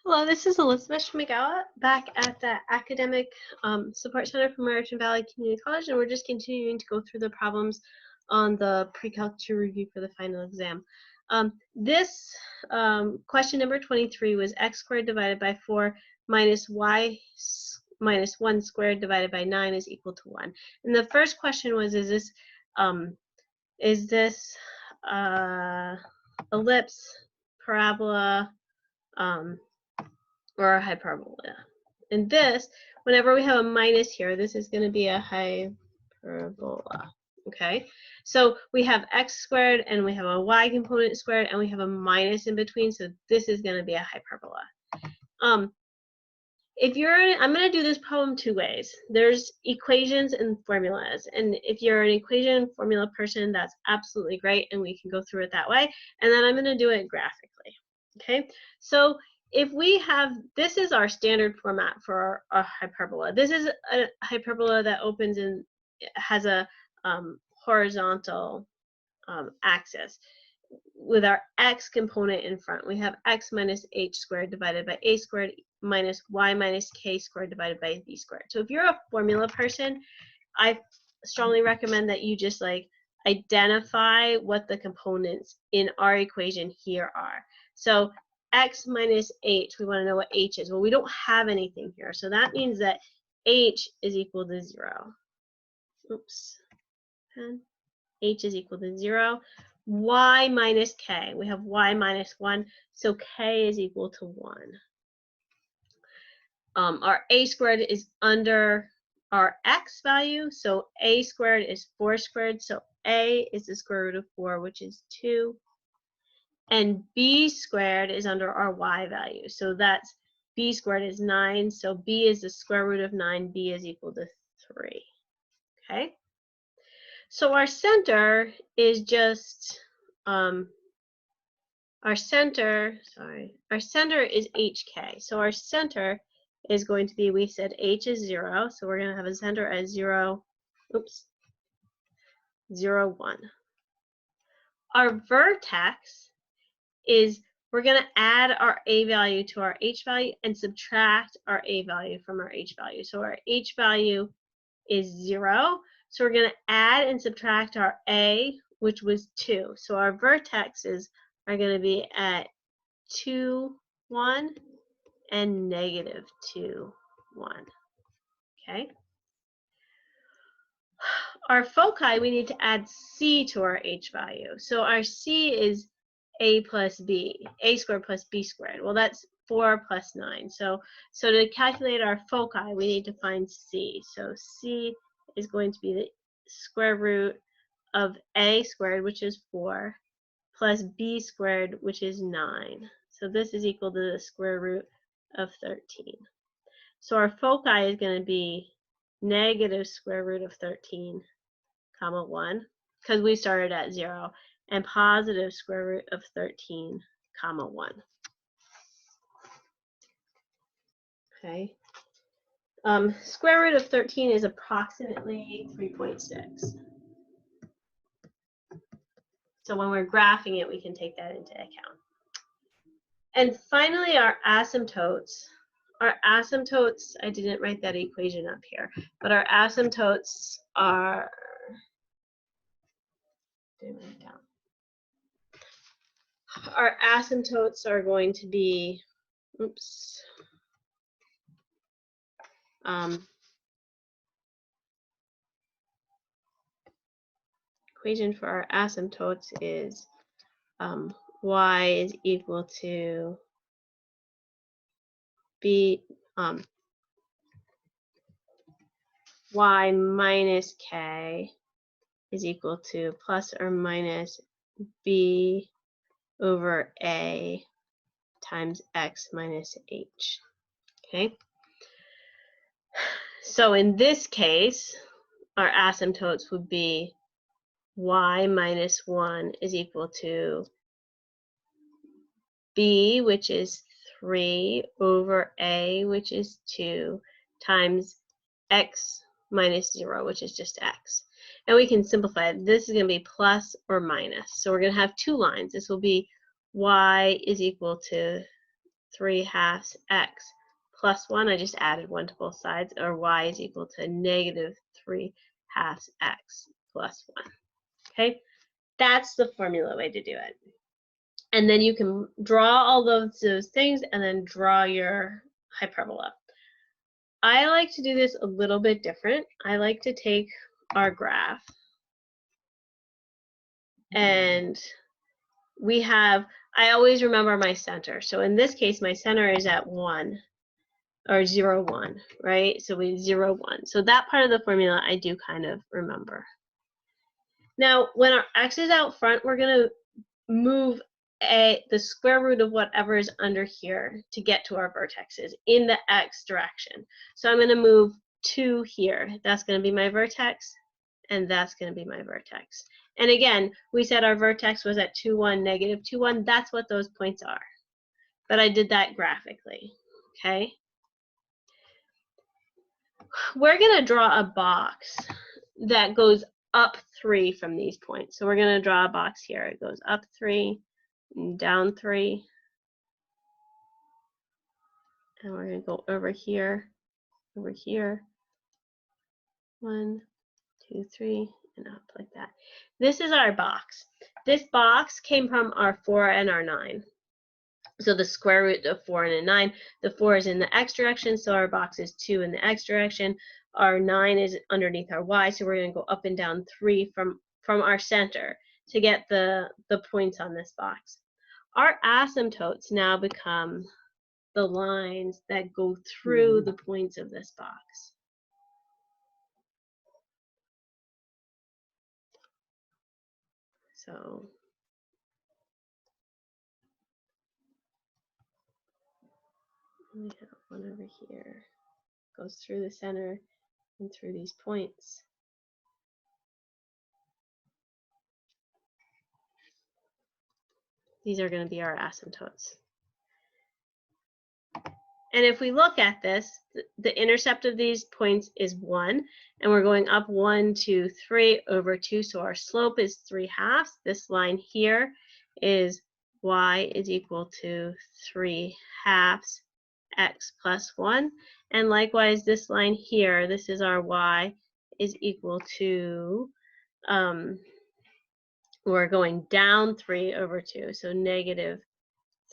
Hello, this is Elizabeth Schmigawa back at the Academic Support Center for Merritt Valley Community College, and we're just continuing to go through the problems on the pre-calc 2 review for the final exam. This question number 23 was x squared divided by 4 minus y minus 1 squared divided by 9 is equal to 1. And the first question was, is this ellipse, parabola, or a hyperbola? And this, whenever we have a minus here, this is going to be a hyperbola. Okay, so we have x squared and we have a y component squared and we have a minus in between, so this is going to be a hyperbola. If you're I'm going to do this problem two ways. There's equations and formulas, and if you're an equation and formula person, that's absolutely great, and we can go through it that way. And then I'm going to do it graphically. Okay, so if we have, this is our standard format for our hyperbola. This is a hyperbola that opens and has a horizontal axis with our x component in front. We have x minus h squared divided by a squared minus y minus k squared divided by b squared. So if you're a formula person, I strongly recommend that you just like identify what the components in our equation here are. So x minus h, we want to know what h is. Well, we don't have anything here, so that means that h is equal to 0. Oops. H is equal to 0. Y minus k, we have y minus 1, so k is equal to 1. Our a squared is under our x value, so a squared is 4 squared, so a is the square root of 4, which is 2. And b squared is under our y value, so that's b squared is 9, so b is the square root of 9, b is equal to 3. Okay? So our center is just, our center is hk. So our center is going to be, we said h is 0, so we're going to have a center as 0, 0, 1. Our vertex is, we're going to add our a value to our h value and subtract our a value from our h value. So our h value is 0. So we're going to add and subtract our a, which was 2. So our vertexes are going to be at 2, 1, and negative 2, 1. Okay? Our foci, we need to add c to our h value. So our c is a plus b, a squared plus b squared. Well, that's 4 plus 9. So to calculate our foci, we need to find c. So c is going to be the square root of a squared, which is 4, plus b squared, which is 9. So this is equal to the square root of 13. So our foci is going to be negative square root of 13, comma 1, because we started at 0, and positive square root of 13, comma 1. Okay. Square root of 13 is approximately 3.6. So when we're graphing it, we can take that into account. And finally, our asymptotes. Our asymptotes, I didn't write that equation up here, but our asymptotes are, our asymptotes are going to be, equation for our asymptotes is y is equal to b, y minus k is equal to plus or minus b over a times x minus h. Okay. So in this case, our asymptotes would be y minus 1 is equal to b, which is 3, over a, which is 2, times x minus 0, which is just x. And we can simplify it. This is going to be plus or minus. So we're going to have two lines. This will be y is equal to 3/2 x plus 1. I just added 1 to both sides, or y is equal to negative 3/2 x plus 1. Okay, that's the formula way to do it. And then you can draw all those things and then draw your hyperbola. I like to do this a little bit different. I like to take our graph, and we have, I always remember my center. So in this case, my center is at 1 or 0, 1, right? So we 0, 1. So that part of the formula I do kind of remember. Now, when our x is out front, we're going to move the square root of whatever is under here to get to our vertexes in the x direction. So I'm going to move 2 here. That's going to be my vertex, and that's going to be my vertex. And again, we said our vertex was at 2, 1, negative 2, 1. That's what those points are. But I did that graphically, okay? We're going to draw a box that goes up 3 from these points. So we're going to draw a box here. It goes up 3, and down 3. And we're going to go over here, 1, 2, 3, and up like that. This is our box. This box came from our 4 and our 9. So the square root of 4 and a 9, the 4 is in the x direction, so our box is 2 in the x direction. Our 9 is underneath our y, so we're going to go up and down 3 from our center to get the points on this box. Our asymptotes now become the lines that go through the points of this box. So we have one over here, goes through the center and through these points. These are going to be our asymptotes. And if we look at this, the intercept of these points is 1, and we're going up 1, 2, 3 over 2, so our slope is 3/2. This line here is y is equal to 3/2 x plus 1, and likewise this line here, this is our y, is equal to, we're going down 3 over 2, so negative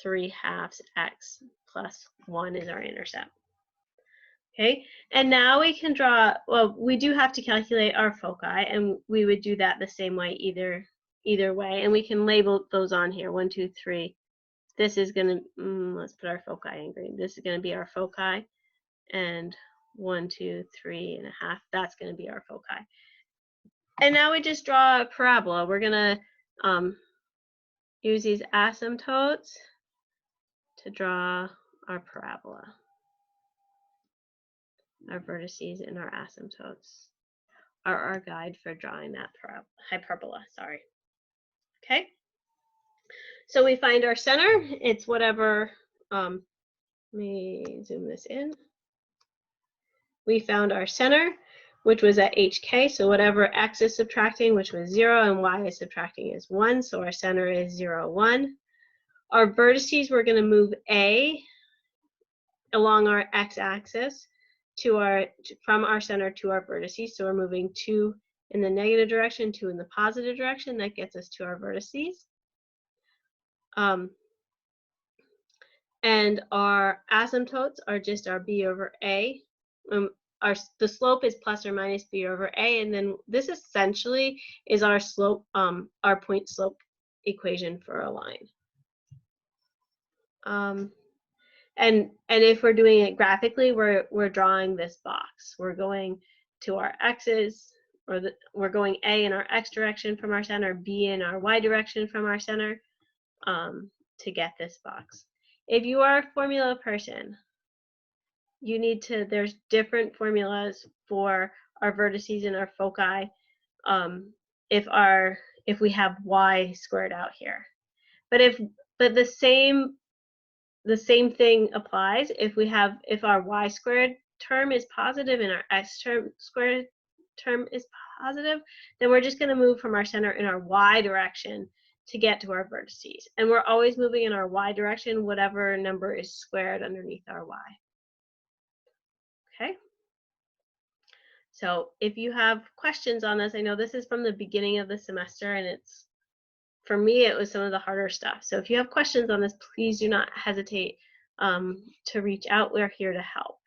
3/2 x plus 1 is our intercept. Okay, and now we can draw, well, we do have to calculate our foci, and we would do that the same way either way, and we can label those on here, 1, 2, 3. This is going to, let's put our foci in green. This is going to be our foci, and 1, 2, 3.5, that's going to be our foci. And now we just draw a parabola. We're going to use these asymptotes to draw our parabola, our vertices and our asymptotes are our guide for drawing that hyperbola, sorry. Okay, so we find our center. It's whatever, let me zoom this in. We found our center, which was at HK, so whatever x is subtracting, which was 0, and y is subtracting is 1, so our center is 0, 1. Our vertices, we're going to move A along our x-axis from our center to our vertices. So we're moving 2 in the negative direction, 2 in the positive direction. That gets us to our vertices. And our asymptotes are just our b over a. The slope is plus or minus b over a, and then this essentially is our slope, our point slope equation for a line. And if we're doing it graphically, we're drawing this box. We're going to our x's, or we're going a in our x direction from our center, b in our y direction from our center, to get this box. If you are a formula person, you need to, there's different formulas for our vertices and our foci, if we have y squared out here. But the same thing applies if our y squared term is positive and our x squared term is positive, then we're just going to move from our center in our y direction to get to our vertices. And we're always moving in our y direction, whatever number is squared underneath our y. Okay? So if you have questions on this, I know this is from the beginning of the semester, and it's, for me, it was some of the harder stuff. So if you have questions on this, please do not hesitate to reach out. We're here to help.